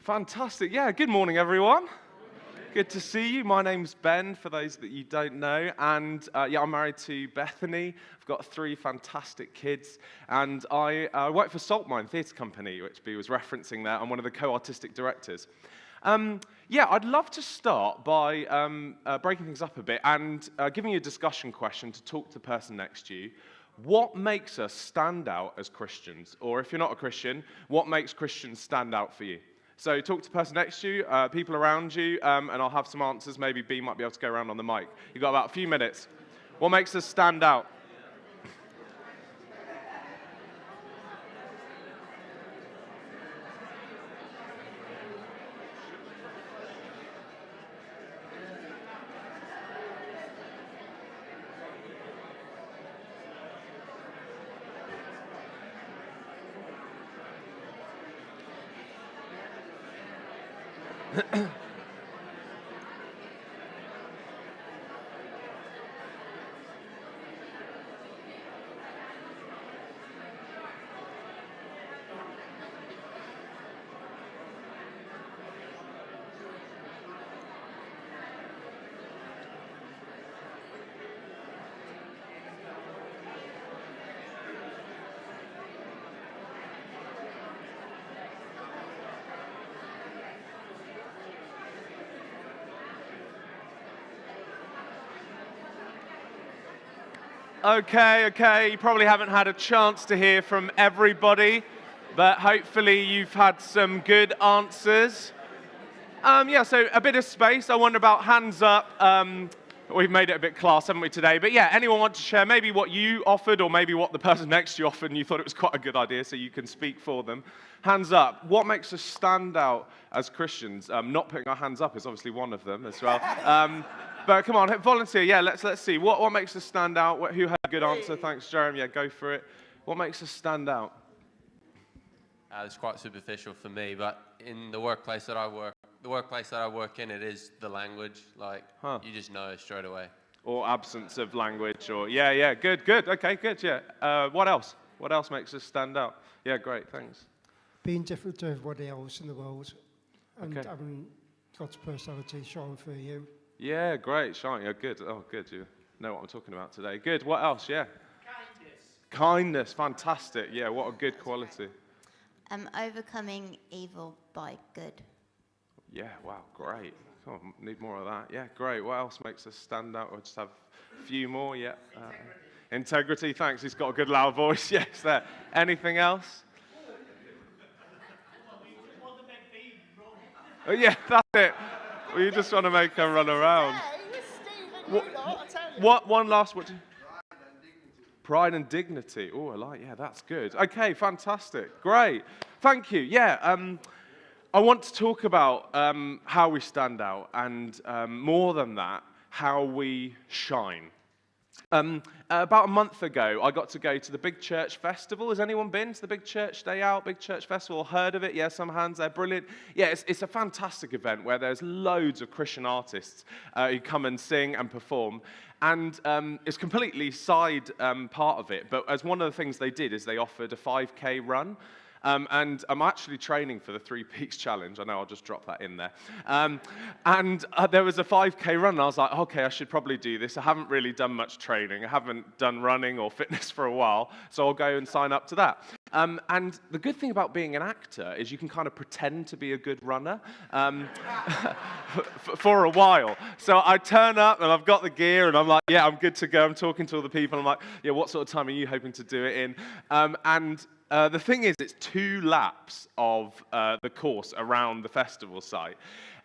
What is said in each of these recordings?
Fantastic. Yeah, good morning, everyone. Good to see you. My name's Ben, for those that you don't know. And I'm married to Bethany. I've got 3 fantastic kids. And I work for Salt Mine Theatre Company, which B was referencing there. I'm one of the co-artistic directors. I'd love to start by breaking things up a bit and giving you a discussion question to talk to the person next to you. What makes us stand out as Christians? Or if you're not a Christian, what makes Christians stand out for you? So talk to the person next to you, people around you, and I'll have some answers. Maybe B might be able to go around on the mic. You've got about a few minutes. What makes us stand out? Okay, you probably haven't had a chance to hear from everybody, but hopefully you've had some good answers. So a bit of space. I wonder about hands up. We've made it a bit class, haven't we, today? But yeah, anyone want to share maybe what you offered or maybe what the person next to you offered and you thought it was quite a good idea, so you can speak for them. Hands up. What makes us stand out as Christians? Not putting our hands up is obviously one of them as well. But come on, volunteer. Yeah, let's see. What makes us stand out? Who had a good answer? Thanks, Jeremy. Yeah, go for it. What makes us stand out? It's quite superficial for me, but in the workplace that I work in, it is the language. You just know straight away. Or absence of language, or good. Okay, good. Yeah. What else? What else makes us stand out? Yeah, great. Thanks. Being different to everybody else in the world, and Okay. having God's personality shine through you. Yeah, great. Chawn, yeah, good. Oh, good. You know what I'm talking about today. Good. What else? Yeah. Kindness. Fantastic. Yeah, what a good quality. Overcoming evil by good. Yeah, wow, great. Oh, need more of that. Yeah, great. What else makes us stand out? We'll just have a few more. Yeah. Integrity. Thanks. He's got a good loud voice. Yes, there. Anything else? Oh, yeah, that's it. Well, you just want to make her run around. What? One last. What? Pride and dignity. Oh, I like. Yeah, that's good. Okay, fantastic. Great. Thank you. Yeah. I want to talk about how we stand out, and more than that, how we shine. About a month ago, I got to go to the Big Church Festival. Has anyone been to the Big Church Day Out, Big Church Festival? Heard of it? Yeah, some hands there. Brilliant. Yeah, it's a fantastic event where there's loads of Christian artists who come and sing and perform. And it's completely side part of it. But as one of the things they did is they offered a 5K run. And I'm actually training for the 3 Peaks Challenge. I know I'll just drop that in there. There was a 5K run, and I was like, okay, I should probably do this. I haven't really done much training. I haven't done running or fitness for a while, so I'll go and sign up to that. And the good thing about being an actor is you can kind of pretend to be a good runner for a while. So I turn up, and I've got the gear, and I'm like, yeah, I'm good to go. I'm talking to all the people. I'm like, yeah, what sort of time are you hoping to do it in? The thing is, it's 2 laps of the course around the festival site.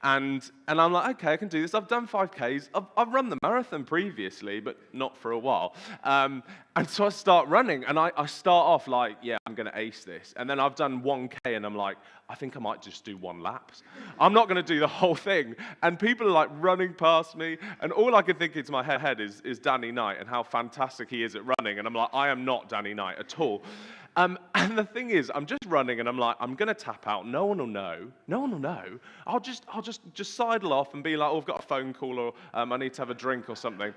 And I'm like, okay, I can do this. I've done 5Ks. I've run the marathon previously, but not for a while. And so I start running, and I start off like, yeah, I'm going to ace this. And then I've done 1K, and I'm like, I think I might just do 1 lap. I'm not going to do the whole thing. And people are like running past me, and all I can think into my head is Danny Knight and how fantastic he is at running. And I'm like, I am not Danny Knight at all. And the thing is, I'm just running, and I'm like, I'm going to tap out. No one will know. No one will know. I'll just sidle off and be like, oh, I've got a phone call, or I need to have a drink or something.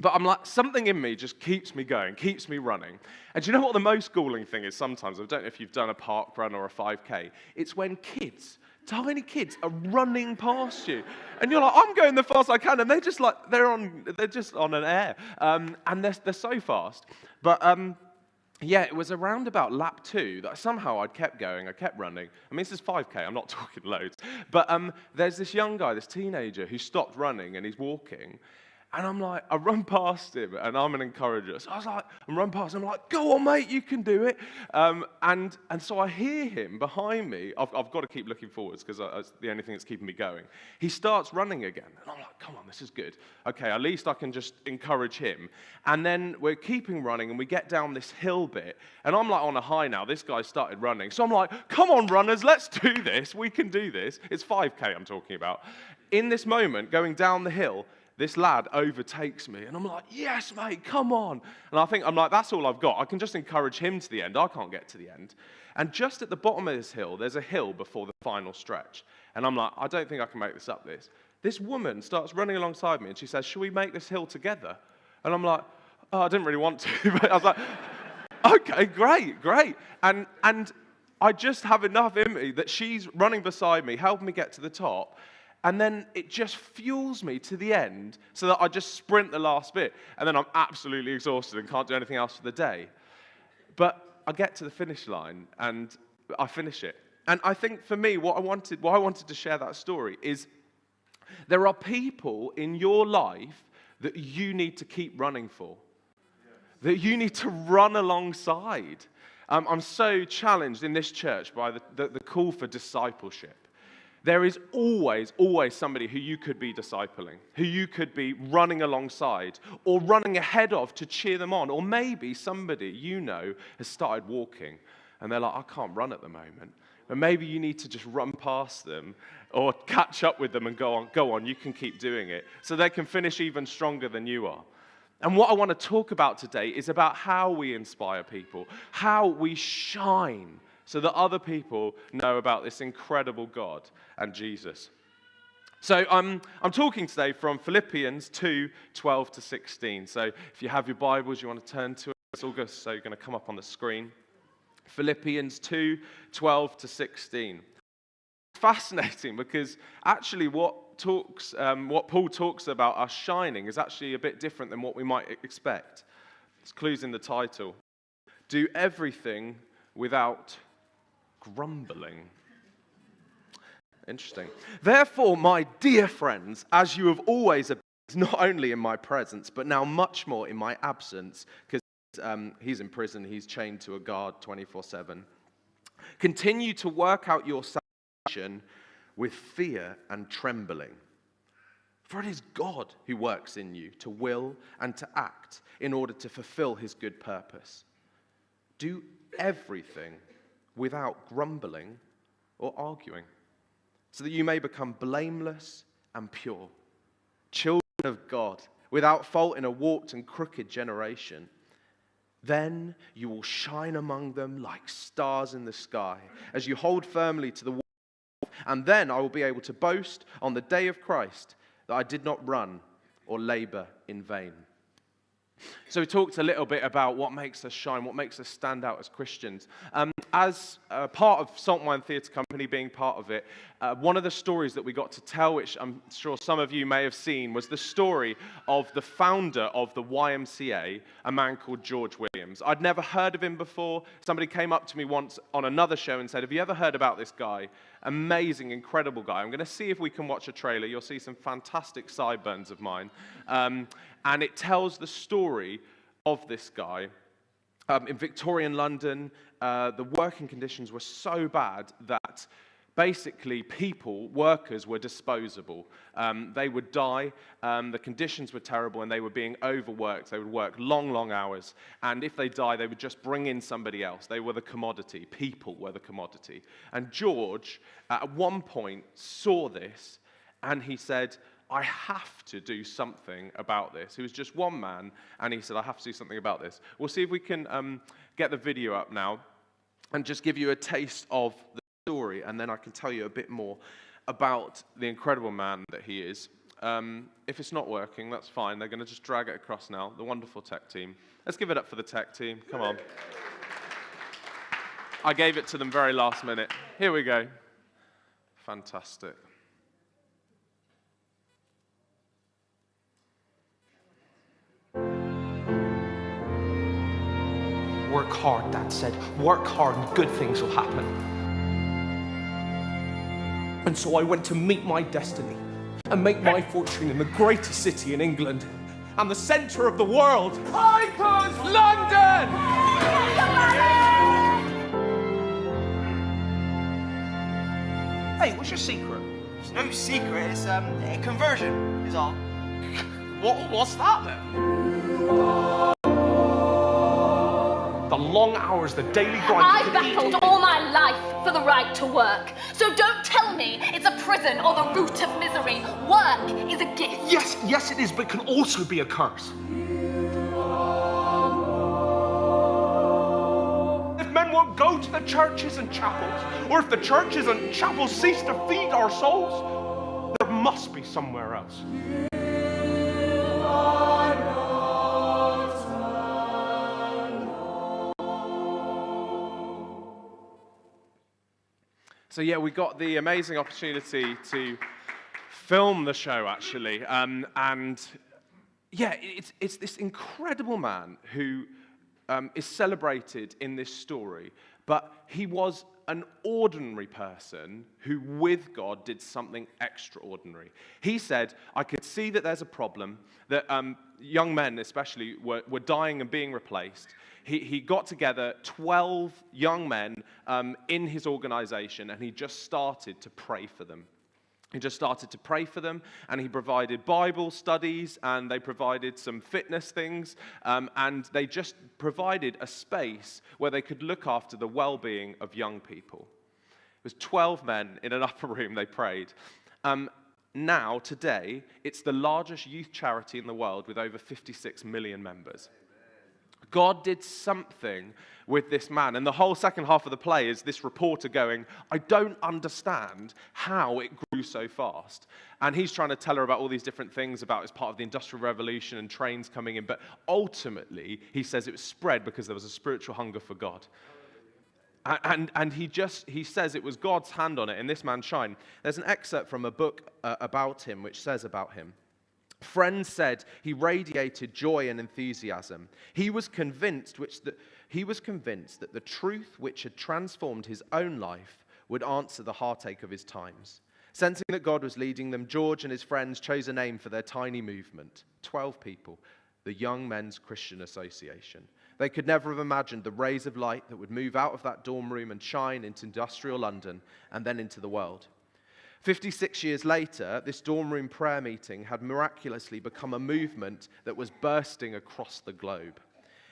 But I'm like, something in me just keeps me going, keeps me running. And do you know what the most galling thing is sometimes? I don't know if you've done a park run or a 5K. It's when kids, tiny kids, are running past you. And you're like, I'm going the fastest I can. And they're just like, they're just on an air. And they're so fast. But yeah, it was around about lap 2 that somehow I'd kept going, I kept running. I mean, this is 5K, I'm not talking loads. But there's this young guy, this teenager, who stopped running and he's walking. And I'm like, I run past him, and I'm an encourager. So I was like, I'm running past him, I'm like, go on, mate, you can do it. And so I hear him behind me. I've got to keep looking forwards, because it's the only thing that's keeping me going. He starts running again. And I'm like, come on, this is good. Okay, at least I can just encourage him. And then we're keeping running, and we get down this hill bit. And I'm like on a high now. This guy started running. So I'm like, come on, runners, let's do this. We can do this. It's 5K I'm talking about. In this moment, going down the hill, this lad overtakes me, and I'm like, yes, mate, come on. And I'm like, that's all I've got. I can just encourage him to the end. I can't get to the end. And just at the bottom of this hill, there's a hill before the final stretch. And I'm like, I don't think I can make this up this. This woman starts running alongside me, and she says, should we make this hill together? And I'm like, oh, I didn't really want to. But I was like, okay, great. And I just have enough in me that she's running beside me, helping me get to the top. And then it just fuels me to the end so that I just sprint the last bit. And then I'm absolutely exhausted and can't do anything else for the day. But I get to the finish line and I finish it. And I think for me, why I wanted to share that story is there are people in your life that you need to keep running for, that you need to run alongside. I'm so challenged in this church by the call for discipleship. There is always somebody who you could be discipling, who you could be running alongside or running ahead of to cheer them on. Or maybe somebody you know has started walking and they're like, I can't run at the moment. But maybe you need to just run past them or catch up with them and go on, you can keep doing it. So they can finish even stronger than you are. And what I want to talk about today is about how we inspire people, how we shine so that other people know about this incredible God and Jesus. So I'm talking today from Philippians 2:12-16. So if you have your Bibles, you want to turn to it. It's all good, so you're going to come up on the screen. Philippians 2:12-16. Fascinating, because actually what Paul talks about us shining is actually a bit different than what we might expect. There's clues in the title. Do everything without grumbling. Interesting. Therefore, my dear friends, as you have always obeyed, not only in my presence, but now much more in my absence, because he's in prison, he's chained to a guard 24/7. Continue to work out your salvation with fear and trembling. For it is God who works in you to will and to act in order to fulfill his good purpose. Do everything without grumbling or arguing, so that you may become blameless and pure, children of God, without fault in a warped and crooked generation. Then you will shine among them like stars in the sky, as you hold firmly to the word, and then I will be able to boast on the day of Christ that I did not run or labor in vain. So we talked a little bit about what makes us shine, what makes us stand out as Christians. As part of Salt and Wine Theatre Company, being part of it, one of the stories that we got to tell, which I'm sure some of you may have seen, was the story of the founder of the YMCA, a man called George Williams. I'd never heard of him before. Somebody came up to me once on another show and said, have you ever heard about this guy? Amazing, incredible guy. I'm going to see if we can watch a trailer. You'll see some fantastic sideburns of mine. And it tells the story of this guy. In Victorian London, the working conditions were so bad that basically workers were disposable. They would die, the conditions were terrible, and they were being overworked. They would work long, long hours, and if they died, they would just bring in somebody else. They were the commodity. People were the commodity. And George, at one point, saw this, and he said, I have to do something about this. He was just one man, and he said, I have to do something about this. We'll see if we can get the video up now and just give you a taste of the story, and then I can tell you a bit more about the incredible man that he is. If it's not working, that's fine. They're going to just drag it across now. The wonderful tech team. Let's give it up for the tech team. Come on. I gave it to them very last minute. Here we go. Fantastic. Work hard, Dad said. Work hard and good things will happen. And so I went to meet my destiny and make my fortune in the greatest city in England and the centre of the world. Piper's London! Hey, what's your secret? It's no secret, it's a conversion, is all. What's that then? The long hours, the daily grind. I've battled all my life for the right to work. So don't tell me it's a prison or the root of misery. Work is a gift. Yes it is, but it can also be a curse. If men won't go to the churches and chapels, or if the churches and chapels cease to feed our souls, there must be somewhere else. So yeah, we got the amazing opportunity to film the show, actually. And yeah, it's this incredible man who is celebrated in this story, but he was an ordinary person who, with God, did something extraordinary. He said, I could see that there's a problem, that young men especially were dying and being replaced. He got together 12 young men in his organization, and he just started to pray for them. He just started to pray for them, and he provided Bible studies, and they provided some fitness things, and they just provided a space where they could look after the well-being of young people. It was 12 men in an upper room, they prayed. Now, today, it's the largest youth charity in the world with over 56 million members. God did something with this man. And the whole second half of the play is this reporter going, I don't understand how it grew so fast. And he's trying to tell her about all these different things about it's part of the Industrial Revolution and trains coming in. But ultimately, he says it was spread because there was a spiritual hunger for God. And he says it was God's hand on it, and this man Chawn. There's an excerpt from a book about him which says about him. Friends said he radiated joy and enthusiasm. He was convinced that the truth which had transformed his own life would answer the heartache of his times. Sensing that God was leading them, George and his friends chose a name for their tiny movement. 12 people, the Young Men's Christian Association. They could never have imagined the rays of light that would move out of that dorm room and shine into industrial London and then into the world. 56 years later, this dorm room prayer meeting had miraculously become a movement that was bursting across the globe.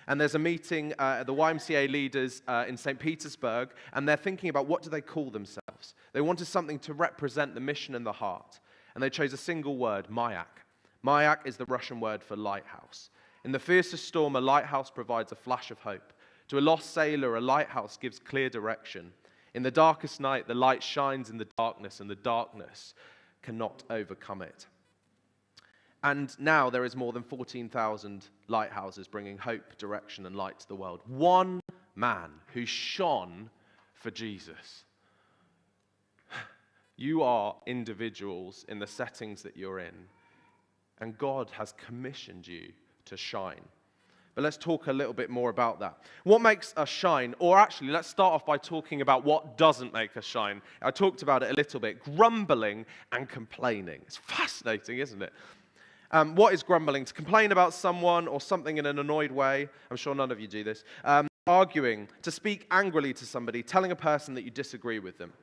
And there's a meeting, the YMCA leaders in St. Petersburg, and they're thinking about what do they call themselves. They wanted something to represent the mission and the heart. And they chose a single word, Mayak. Mayak is the Russian word for lighthouse. In the fiercest storm, a lighthouse provides a flash of hope. To a lost sailor, a lighthouse gives clear direction. In the darkest night, the light shines in the darkness, and the darkness cannot overcome it. And now there is more than 14,000 lighthouses bringing hope, direction, and light to the world. One man who shone for Jesus. You are individuals in the settings that you're in, and God has commissioned you to shine. But let's talk a little bit more about that. What makes us shine? Or actually, let's start off by talking about what doesn't make us shine. I talked about it a little bit. Grumbling and complaining. It's fascinating, isn't it? What is grumbling? To complain about someone or something in an annoyed way. I'm sure none of you do this. Arguing. To speak angrily to somebody, telling a person that you disagree with them.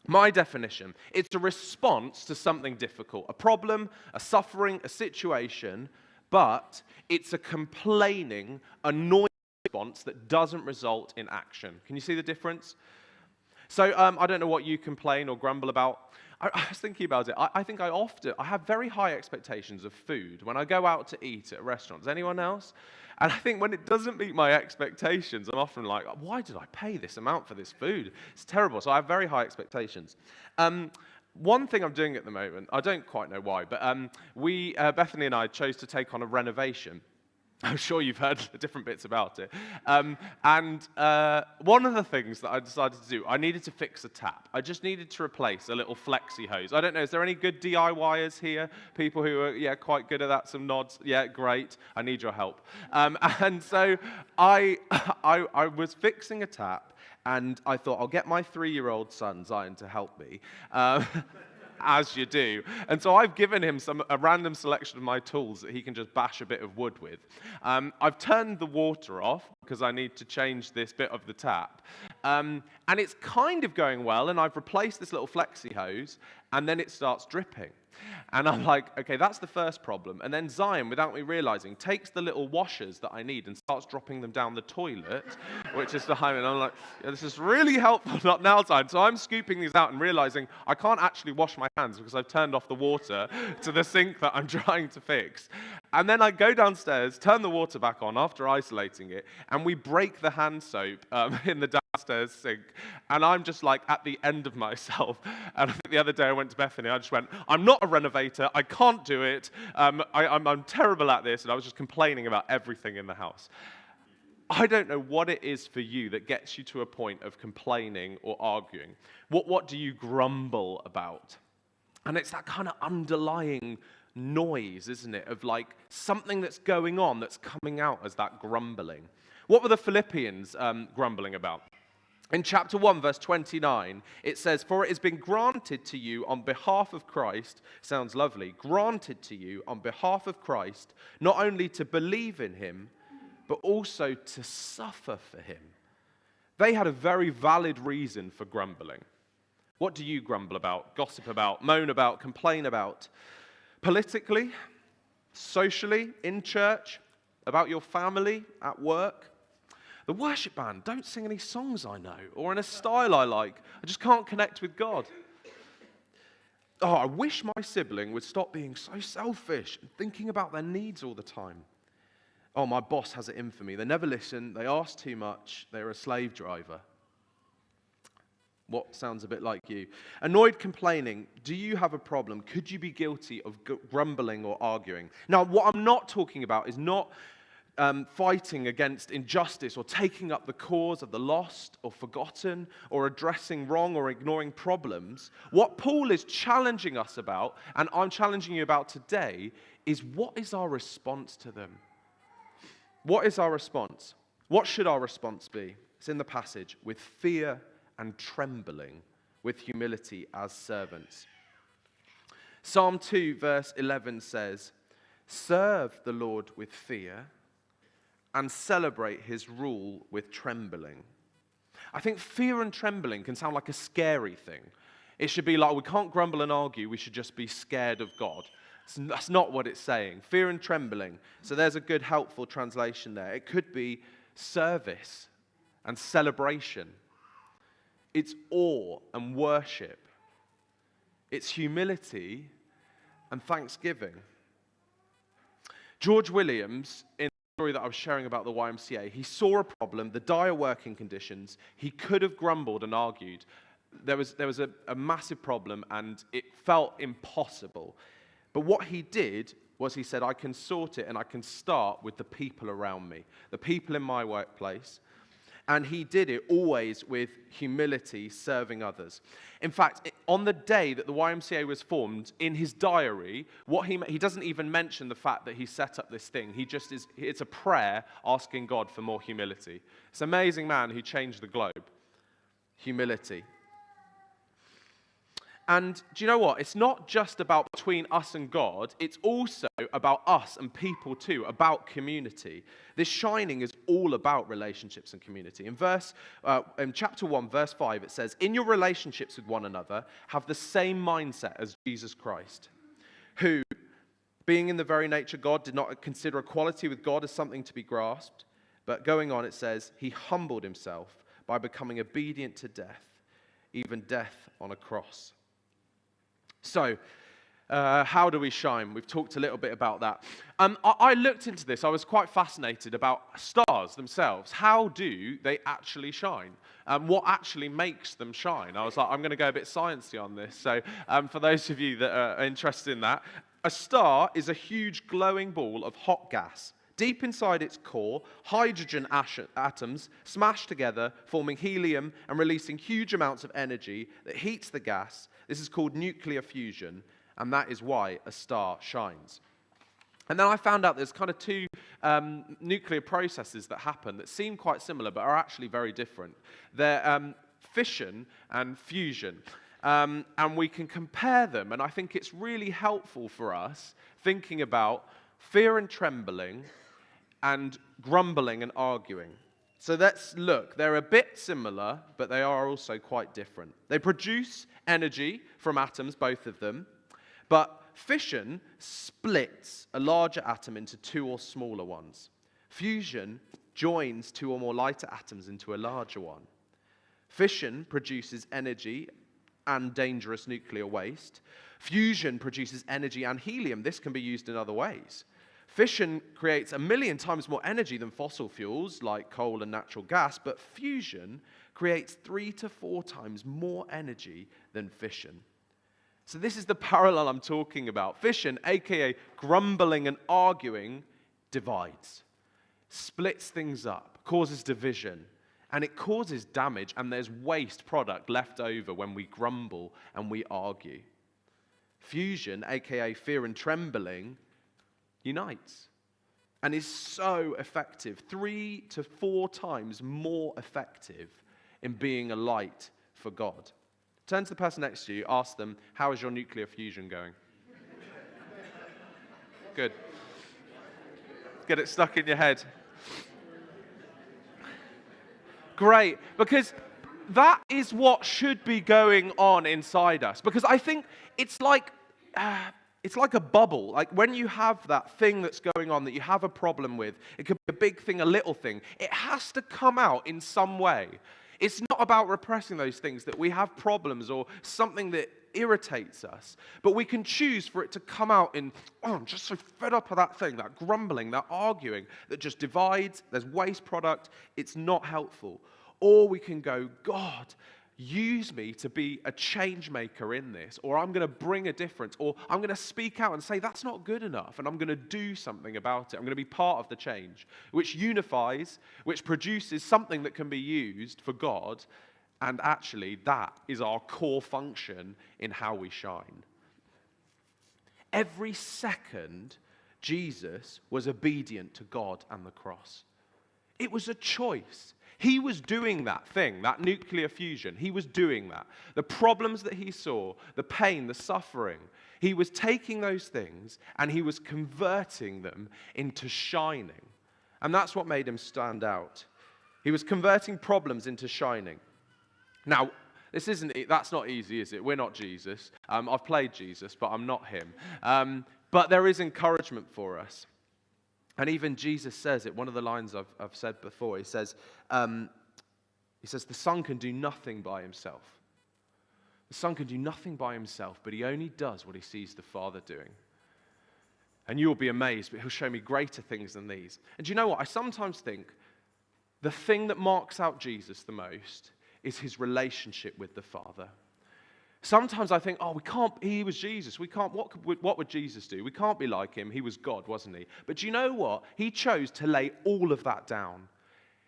My definition, it's a response to something difficult. A problem, a suffering, a situation, but it's a complaining, annoying response that doesn't result in action. Can you see the difference? So I don't know what you complain or grumble about. I was thinking about it. I think I have very high expectations of food when I go out to eat at restaurants. Anyone else? And I think when it doesn't meet my expectations, I'm often like, why did I pay this amount for this food? It's terrible. So I have very high expectations. one thing I'm doing at the moment, I don't quite know why, but Bethany and I chose to take on a renovation. I'm sure you've heard different bits about it. One of the things that I decided to do, I needed to fix a tap. I just needed to replace a little flexi hose. I don't know, is there any good DIYers here? People who are, quite good at that, some nods? Yeah, great. I need your help. And so I was fixing a tap, and I thought, I'll get my 3-year-old son, Zion, to help me. As you do. And so I've given him a random selection of my tools that he can just bash a bit of wood with. I've turned the water off because I need to change this bit of the tap. And it's kind of going well, and I've replaced this little flexi hose, and then it starts dripping. And I'm like, okay, that's the first problem. And then Zion, without me realizing, takes the little washers that I need and starts dropping them down the toilet, which is behind me. And I'm like, this is really helpful, not now, Zion. So I'm scooping these out and realizing I can't actually wash my hands because I've turned off the water to the sink that I'm trying to fix. And then I go downstairs, turn the water back on after isolating it, and we break the hand soap in the downstairs sink. And I'm just like at the end of myself. And I think the other day I went to Bethany, I just went, I'm not a renovator, I can't do it, I'm terrible at this, and I was just complaining about everything in the house. I don't know what it is for you that gets you to a point of complaining or arguing. What do you grumble about? And it's that kind of underlying noise, isn't it, of like something that's going on that's coming out as that grumbling. What were the Philippians grumbling about? In chapter 1, verse 29, it says, "For it has been granted to you on behalf of Christ," sounds lovely, "granted to you on behalf of Christ, not only to believe in him, but also to suffer for him." They had a very valid reason for grumbling. What do you grumble about, gossip about, moan about, complain about? Politically, socially, in church, about your family, at work? The worship band don't sing any songs I know or in a style I like. I just can't connect with God. Oh, I wish my sibling would stop being so selfish and thinking about their needs all the time. Oh, my boss has it in for me. They never listen. They ask too much. They're a slave driver. What sounds a bit like you? Annoyed, complaining. Do you have a problem? Could you be guilty of grumbling or arguing? Now, what I'm not talking about is not fighting against injustice or taking up the cause of the lost or forgotten or addressing wrong or ignoring problems. What Paul is challenging us about, and I'm challenging you about today, is what is our response to them? What is our response? What should our response be? It's in the passage. With fear and trembling, with humility as servants. Psalm 2 verse 11 says, "Serve the Lord with fear and celebrate his rule with trembling." I think fear and trembling can sound like a scary thing. It should be like, we can't grumble and argue, we should just be scared of God. That's not what it's saying. Fear and trembling. So there's a good, helpful translation there. It could be service and celebration. It's awe and worship. It's humility and thanksgiving. George Williams, in story that I was sharing about the YMCA, he saw a problem, the dire working conditions. He could have grumbled and argued. There was a massive problem and it felt impossible. But what he did was he said, I can sort it and I can start with the people around me, the people in my workplace. And he did it always with humility, serving others. In fact, on the day that the YMCA was formed, in his diary, he doesn't even mention the fact that he set up this thing. It's a prayer asking God for more humility. It's an amazing man who changed the globe. Humility. And do you know what? It's not just about between us and God. It's also about us and people too, about community. This shining is all about relationships and community. In chapter 1, verse 5, it says, "In your relationships with one another, have the same mindset as Jesus Christ, who, being in the very nature God, did not consider equality with God as something to be grasped. But going on, it says, he humbled himself by becoming obedient to death, even death on a cross." So, How do we shine? We've talked a little bit about that. I looked into this. I was quite fascinated about stars themselves. How do they actually shine? What actually makes them shine? I was like, I'm going to go a bit sciencey on this. So for those of you that are interested in that, a star is a huge glowing ball of hot gas. Deep inside its core, hydrogen atoms smash together, forming helium and releasing huge amounts of energy that heats the gas. This is called nuclear fusion, and that is why a star shines. And then I found out there's kind of two nuclear processes that happen that seem quite similar but are actually very different. They're fission and fusion. And we can compare them, and I think it's really helpful for us thinking about fear and trembling and grumbling and arguing. So let's look. They're a bit similar, but they are also quite different. They produce energy from atoms, both of them, but fission splits a larger atom into two or smaller ones. Fusion joins two or more lighter atoms into a larger one. Fission produces energy and dangerous nuclear waste. Fusion produces energy and helium. This can be used in other ways. Fission creates 1,000,000 times more energy than fossil fuels like coal and natural gas, but fusion creates 3 to 4 times more energy than fission. So this is the parallel I'm talking about. Fission, aka grumbling and arguing, divides, splits things up, causes division, and it causes damage, and there's waste product left over when we grumble and we argue. Fusion, aka fear and trembling, unites and is so effective, 3 to 4 times more effective in being a light for God. Turn to the person next to you, ask them, how is your nuclear fusion going? Good. Get it stuck in your head. Great, because that is what should be going on inside us. Because I think it's like a bubble. Like when you have that thing that's going on that you have a problem with, it could be a big thing, a little thing. It has to come out in some way. It's not about repressing those things, that we have problems or something that irritates us. But we can choose for it to come out in, oh, I'm just so fed up of that thing, that grumbling, that arguing, that just divides, there's waste product, it's not helpful. Or we can go, God, use me to be a change maker in this, or I'm going to bring a difference, or I'm going to speak out and say that's not good enough, and I'm going to do something about it. I'm going to be part of the change, which unifies, which produces something that can be used for God, and actually that is our core function in how we shine. Every second, Jesus was obedient to God and the cross. It was a choice. He was doing that thing, that nuclear fusion. He was doing that. The problems that he saw, the pain, the suffering, he was taking those things and he was converting them into shining. And that's what made him stand out. He was converting problems into shining. Now, that's not easy, is it? We're not Jesus. I've played Jesus, but I'm not him. But there is encouragement for us. And even Jesus says it, one of the lines I've said before, he says, the Son can do nothing by himself. The Son can do nothing by himself, but he only does what he sees the Father doing. And you'll be amazed, but he'll show me greater things than these. And do you know what? I sometimes think the thing that marks out Jesus the most is his relationship with the Father. Sometimes I think, he was Jesus. What would Jesus do? We can't be like him. He was God, wasn't he? But do you know what? He chose to lay all of that down.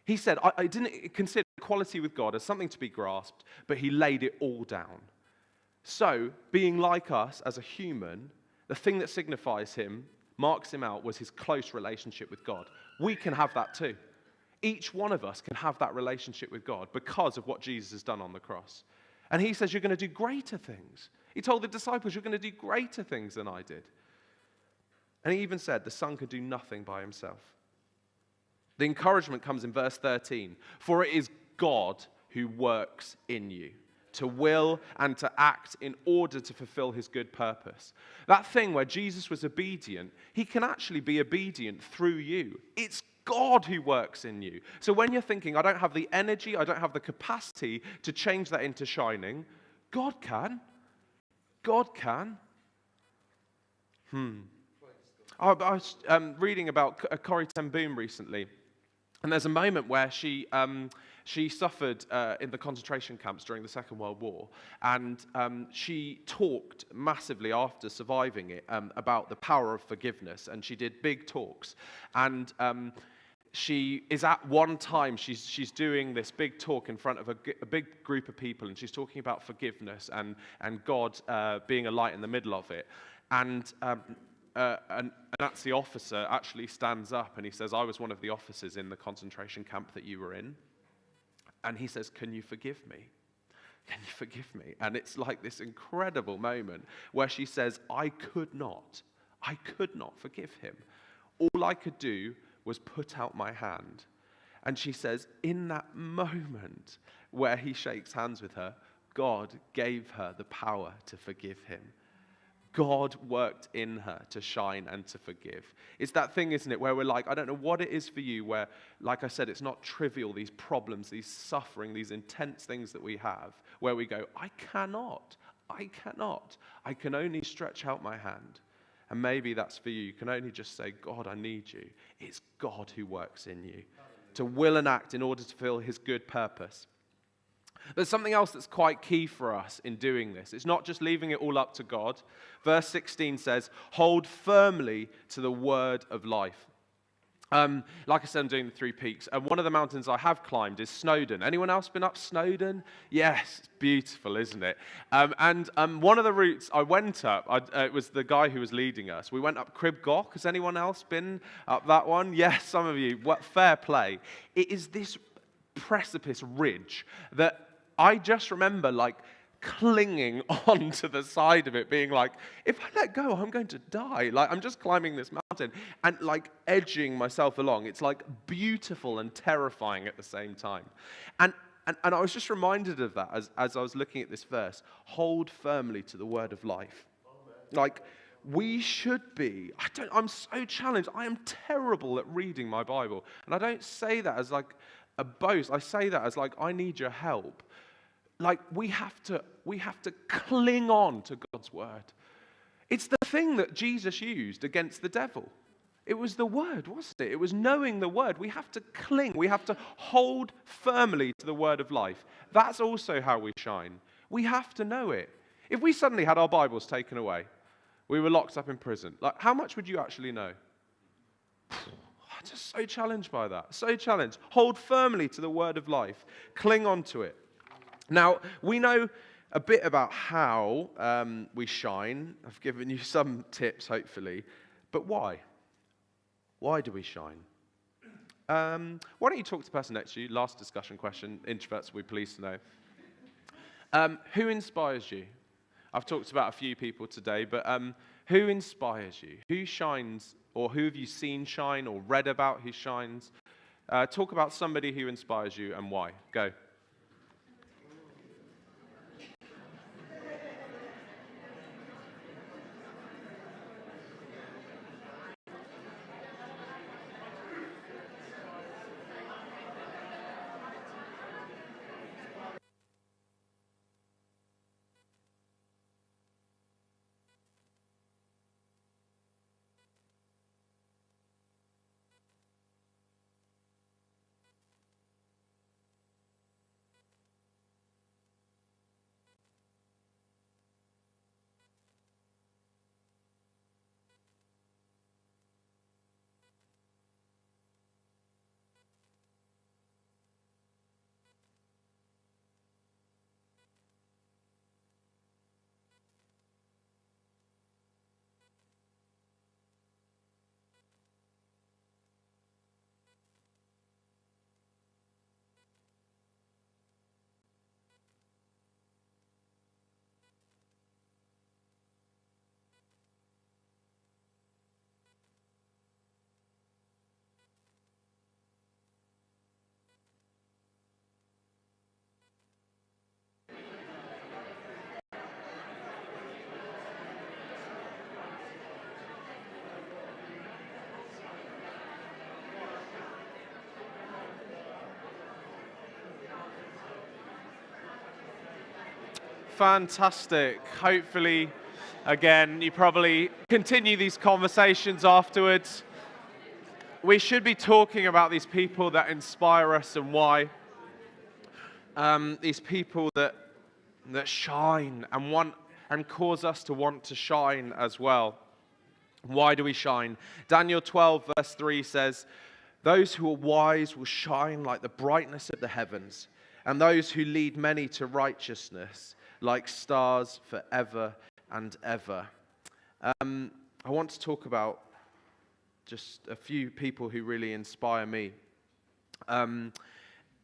He said, I didn't consider equality with God as something to be grasped, but he laid it all down. So, being like us as a human, the thing that signifies him, marks him out, was his close relationship with God. We can have that too. Each one of us can have that relationship with God because of what Jesus has done on the cross. And he says, you're going to do greater things. He told the disciples, you're going to do greater things than I did. And he even said, the Son could do nothing by himself. The encouragement comes in verse 13. For it is God who works in you, to will and to act in order to fulfill his good purpose. That thing where Jesus was obedient, he can actually be obedient through you. It's God who works in you. So when you're thinking, I don't have the energy, I don't have the capacity to change that into shining, God can. God can. I was reading about Corrie ten Boom recently, and there's a moment where she suffered in the concentration camps during the Second World War, and she talked massively after surviving it about the power of forgiveness, and she did big talks, and she is at one time, she's doing this big talk in front of a big group of people, and she's talking about forgiveness and God being a light in the middle of it, and a Nazi officer actually stands up and he says, I was one of the officers in the concentration camp that you were in. And he says, can you forgive me? Can you forgive me? And it's like this incredible moment where she says, I could not forgive him. All I could do was put out my hand. And she says, in that moment where he shakes hands with her, God gave her the power to forgive him. God worked in her to shine and to forgive. It's that thing, isn't it, where we're like, I don't know what it is for you, where, like I said, it's not trivial, these problems, these suffering, these intense things that we have, where we go, I cannot. I can only stretch out my hand. And maybe that's for you. You can only just say, God, I need you. It's God who works in you to will and act in order to fulfill his good purpose. There's something else that's quite key for us in doing this. It's not just leaving it all up to God. Verse 16 says, hold firmly to the word of life. Like I said, I'm doing the 3 peaks. And one of the mountains I have climbed is Snowdon. Anyone else been up Snowdon? Yes, it's beautiful, isn't it? And one of the routes I went up, it was the guy who was leading us. We went up Crib Goch. Has anyone else been up that one? Yes, some of you. Fair play. It is this precipice ridge that I just remember like clinging onto the side of it, being like, if I let go, I'm going to die. Like, I'm just climbing this mountain and like edging myself along. It's like beautiful and terrifying at the same time. And I was just reminded of that as I was looking at this verse. Hold firmly to the word of life. Like, we should be. I'm so challenged. I am terrible at reading my Bible. And I don't say that as like a boast. I say that as like, I need your help. Like, we have to cling on to God's word. It's the thing that Jesus used against the devil. It was the word, wasn't it? It was knowing the word. We have to cling. We have to hold firmly to the word of life. That's also how we shine. We have to know it. If we suddenly had our Bibles taken away, we were locked up in prison, like, how much would you actually know? I'm just so challenged by that. So challenged. Hold firmly to the word of life. Cling on to it. Now, we know a bit about how we shine. I've given you some tips, hopefully. But why? Why do we shine? Why don't you talk to the person next to you? Last discussion question. Introverts will be pleased to know. Who inspires you? I've talked about a few people today, but who inspires you? Who shines, or who have you seen shine or read about who shines? Talk about somebody who inspires you and why. Go. Fantastic. Hopefully Again, you probably continue these conversations afterwards. We should be talking about these people that inspire us and why. These people that shine and cause us to want to shine as well. Why do we shine? Daniel 12 verse 3 says, "Those who are wise will shine like the brightness of the heavens, and those who lead many to righteousness like stars forever and ever." I want to talk about just a few people who really inspire me.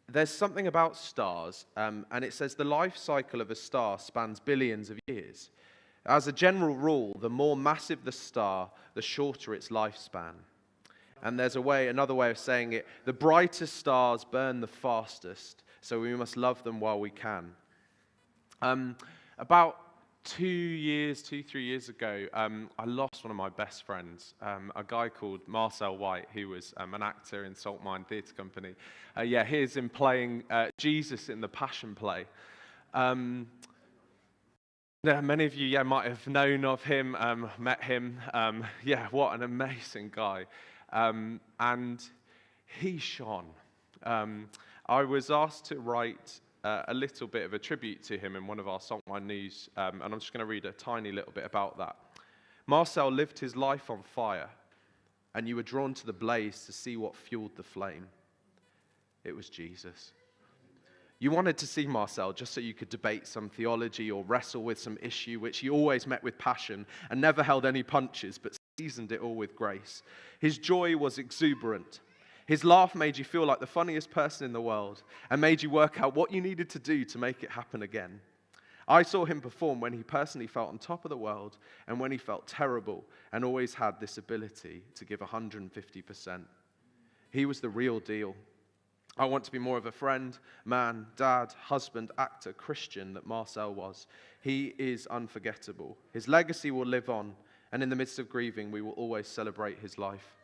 There's something about stars, and it says the life cycle of a star spans billions of years. As a general rule, the more massive the star, the shorter its lifespan. And there's another way of saying it, the brightest stars burn the fastest, so we must love them while we can. About 3 years ago, I lost one of my best friends, a guy called Marcel White, who was an actor in Salt Mine Theatre Company. Here's him playing Jesus in the Passion play. Many of you might have known of him, met him. What an amazing guy. And he shone. I was asked to write a little bit of a tribute to him in one of our Salt Mine News, and I'm just going to read a tiny little bit about that. "Marcel lived his life on fire, and you were drawn to the blaze to see what fueled the flame. It was Jesus. You wanted to see Marcel just so you could debate some theology or wrestle with some issue, which he always met with passion and never held any punches, but seasoned it all with grace. His joy was exuberant. His laugh made you feel like the funniest person in the world and made you work out what you needed to do to make it happen again. I saw him perform when he personally felt on top of the world and when he felt terrible, and always had this ability to give 150%. He was the real deal. I want to be more of a friend, man, dad, husband, actor, Christian that Marcel was. He is unforgettable. His legacy will live on, and in the midst of grieving, we will always celebrate his life."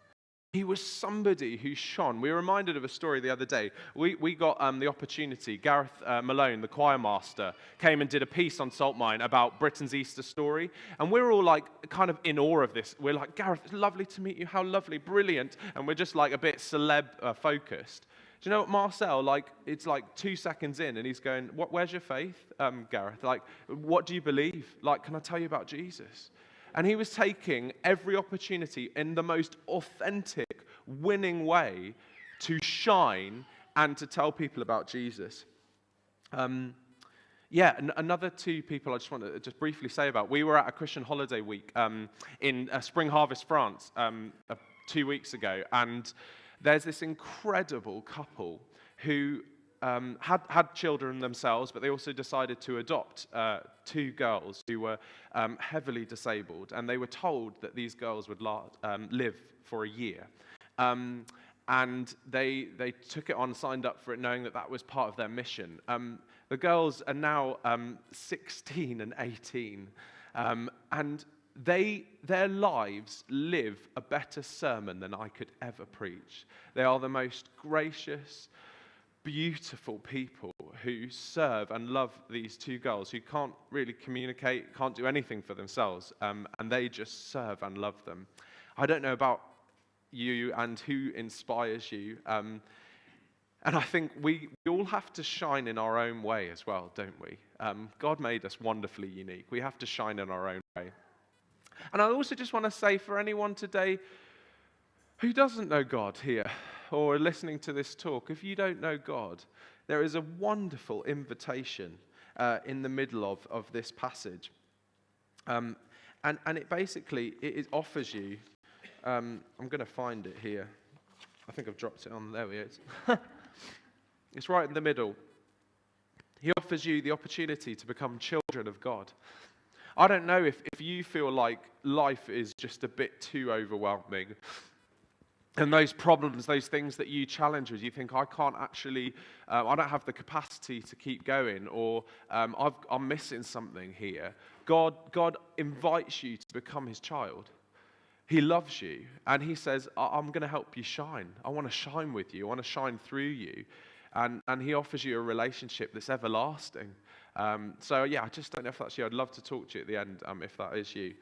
He was somebody who shone. We were reminded of a story the other day. We got the opportunity. Gareth Malone, the choir master, came and did a piece on Salt Mine about Britain's Easter story. And we're all like kind of in awe of this. We're like, "Gareth, it's lovely to meet you. How lovely, brilliant." And we're just like a bit celeb focused. Do you know what, Marcel, it's like 2 seconds in and he's going, "Where's your faith, Gareth? What do you believe? Can I tell you about Jesus?" And he was taking every opportunity in the most authentic, winning way to shine and to tell people about Jesus. Another two people I just want to just briefly say about. We were at a Christian holiday week in Spring Harvest, France, 2 weeks ago, and there's this incredible couple who had children themselves, but they also decided to adopt 2 girls who were heavily disabled, and they were told that these girls would live for a year. And they took it on, signed up for it, knowing that was part of their mission. The girls are now 16 and 18, and their lives live a better sermon than I could ever preach. They are the most gracious, beautiful people who serve and love these 2 girls who can't really communicate, can't do anything for themselves, and they just serve and love them. I don't know about you and who inspires you, and I think we all have to shine in our own way as well, don't we? God made us wonderfully unique. We have to shine in our own way. And I also just want to say, for anyone today who doesn't know God here or listening to this talk, if you don't know God, there is a wonderful invitation in the middle of this passage. And it basically, it offers you, I'm going to find it here. I think I've dropped it on, there it is. It's right in the middle. He offers you the opportunity to become children of God. I don't know if you feel like life is just a bit too overwhelming, and those problems, those things that you challenge with, you think, I can't actually, I don't have the capacity to keep going, or I'm missing something here. God invites you to become his child. He loves you, and he says, I'm going to help you shine. I want to shine with you. I want to shine through you. And he offers you a relationship that's everlasting. So yeah, I just don't know if that's you. I'd love to talk to you at the end if that is you.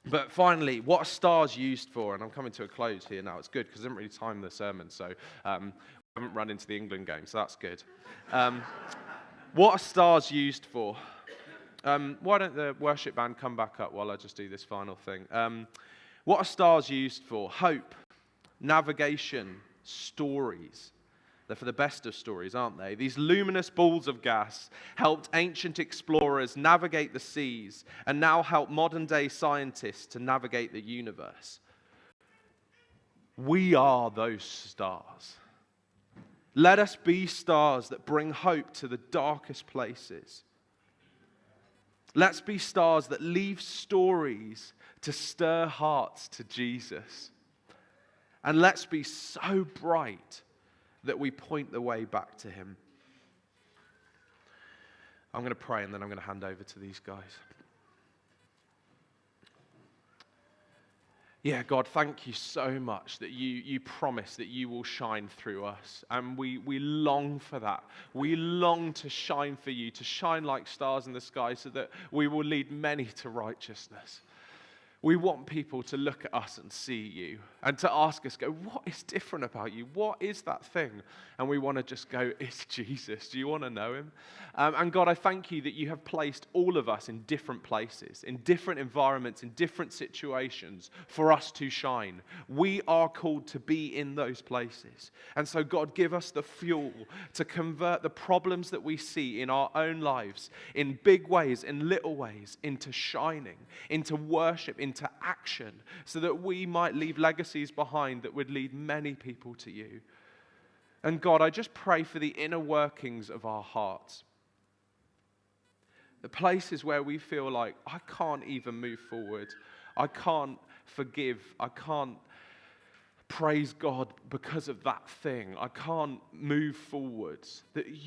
But finally, what are stars used for? And I'm coming to a close here now. It's good because I didn't really time the sermon, so we haven't run into the England game, so that's good. What are stars used for? Why don't the worship band come back up while I just do this final thing? What are stars used for? Hope, navigation, stories. They're for the best of stories, aren't they? These luminous balls of gas helped ancient explorers navigate the seas and now help modern-day scientists to navigate the universe. We are those stars. Let us be stars that bring hope to the darkest places. Let's be stars that leave stories to stir hearts to Jesus. And let's be so bright that we point the way back to him. I'm going to pray and then I'm going to hand over to these guys. Yeah, God, thank you so much that you promise that you will shine through us. And we long for that. We long to shine for you, to shine like stars in the sky so that we will lead many to righteousness. We want people to look at us and see you and to ask us, what is different about you? What is that thing? And we want to just go, it's Jesus. Do you want to know him? And God, I thank you that you have placed all of us in different places, in different environments, in different situations for us to shine. We are called to be in those places. And so God, give us the fuel to convert the problems that we see in our own lives, in big ways, in little ways, into shining, into worship, into action, so that we might leave legacies behind that would lead many people to you. And God, I just pray for the inner workings of our hearts. The places where we feel like, I can't even move forward. I can't forgive. I can't praise God because of that thing. I can't move forwards. That you